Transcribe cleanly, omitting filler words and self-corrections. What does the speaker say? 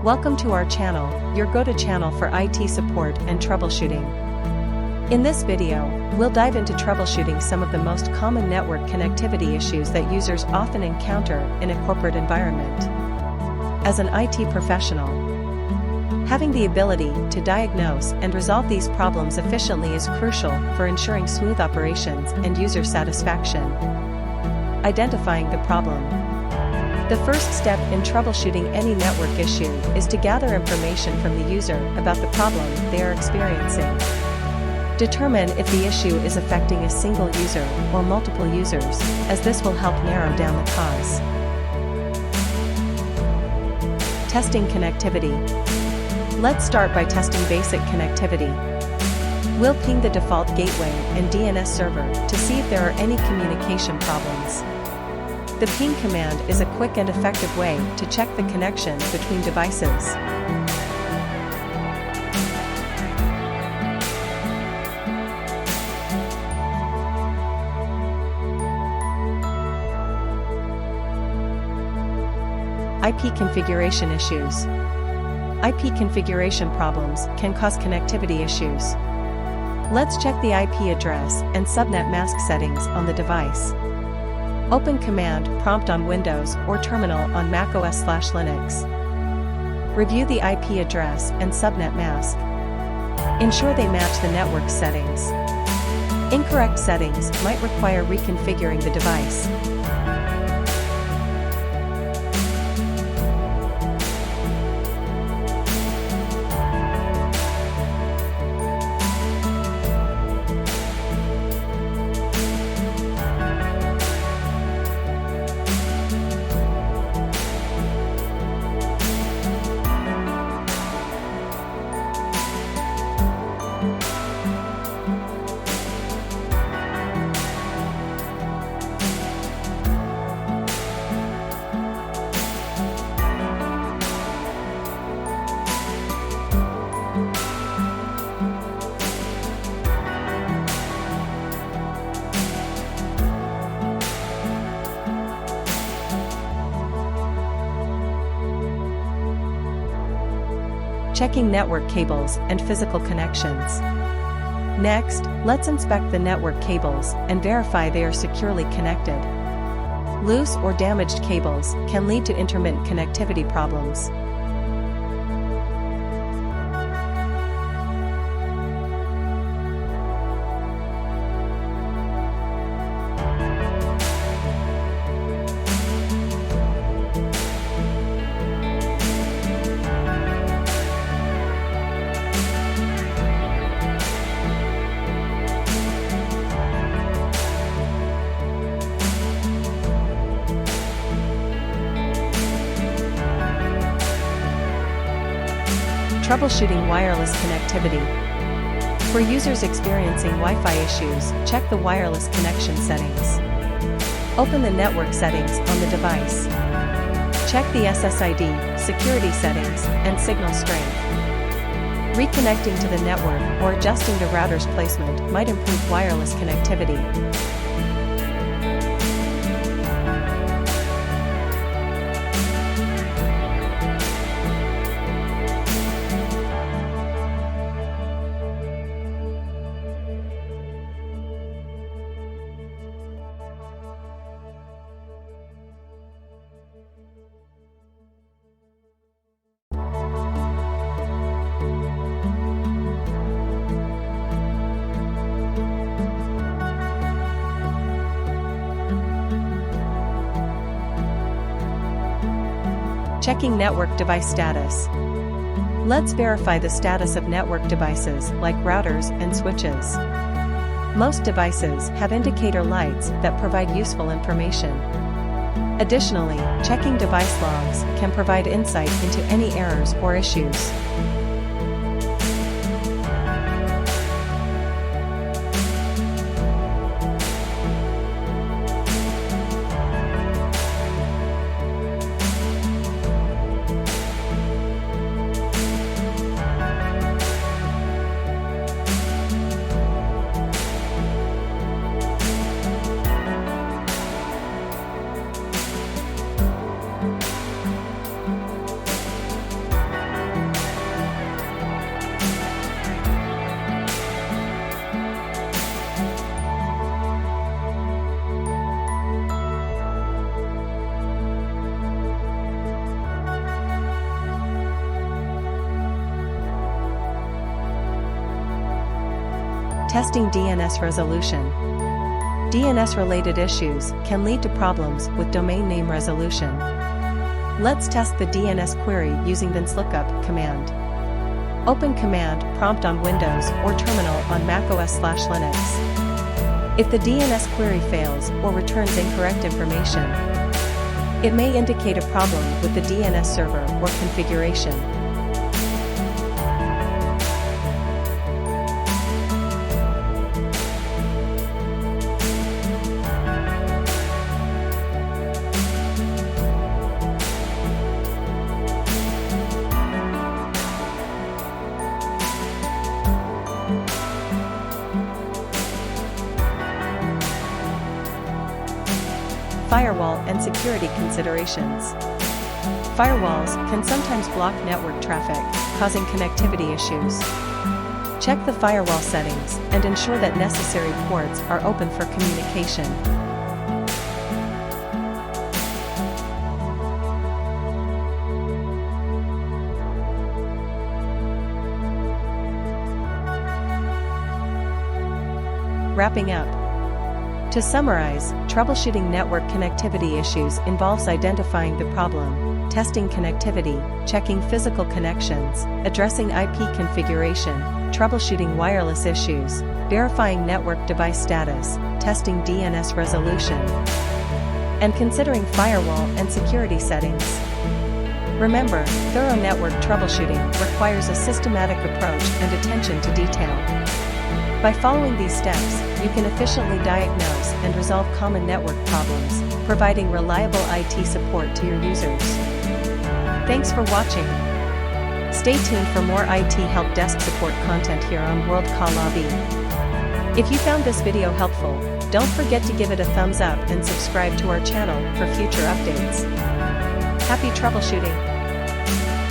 Welcome to our channel, your go-to channel for IT support and troubleshooting. In this video, we'll dive into troubleshooting some of the most common network connectivity issues that users often encounter in a corporate environment. As an IT professional, having the ability to diagnose and resolve these problems efficiently is crucial for ensuring smooth operations and user satisfaction. Identifying the problem. The first step in troubleshooting any network issue is to gather information from the user about the problem they are experiencing. Determine if the issue is affecting a single user or multiple users, as this will help narrow down the cause. Testing connectivity. Let's start by testing basic connectivity. We'll ping the default gateway and DNS server to see if there are any communication problems. The ping command is a quick and effective way to check the connection between devices. IP configuration issues. IP configuration problems can cause connectivity issues. Let's check the IP address and subnet mask settings on the device. Open Command Prompt on Windows or Terminal on macOS/Linux. Review the IP address and subnet mask. Ensure they match the network settings. Incorrect settings might require reconfiguring the device. Checking network cables and physical connections. Next, let's inspect the network cables and verify they are securely connected. Loose or damaged cables can lead to intermittent connectivity problems. Troubleshooting wireless connectivity. For users experiencing Wi-Fi issues, check the wireless connection settings. Open the network settings on the device. Check the SSID, security settings, and signal strength. Reconnecting to the network or adjusting the router's placement might improve wireless connectivity. Checking network device status. Let's verify the status of network devices like routers and switches. Most devices have indicator lights that provide useful information. Additionally, checking device logs can provide insight into any errors or issues. Testing DNS resolution. DNS-related issues can lead to problems with domain name resolution. Let's test the DNS query using the lookup command. Open command prompt on Windows or terminal on macOS/Linux. If the DNS query fails or returns incorrect information, it may indicate a problem with the DNS server or configuration. Firewall and security considerations. Firewalls can sometimes block network traffic, causing connectivity issues. Check the firewall settings and ensure that necessary ports are open for communication. Wrapping up. To summarize, troubleshooting network connectivity issues involves identifying the problem, testing connectivity, checking physical connections, addressing IP configuration, troubleshooting wireless issues, verifying network device status, testing DNS resolution, and considering firewall and security settings. Remember, thorough network troubleshooting requires a systematic approach and attention to detail. By following these steps, you can efficiently diagnose and resolve common network problems, providing reliable IT support to your users. Thanks for watching. Stay tuned for more IT help desk support content here on World Kalabe. If you found this video helpful, don't forget to give it a thumbs up and subscribe to our channel for future updates. Happy troubleshooting!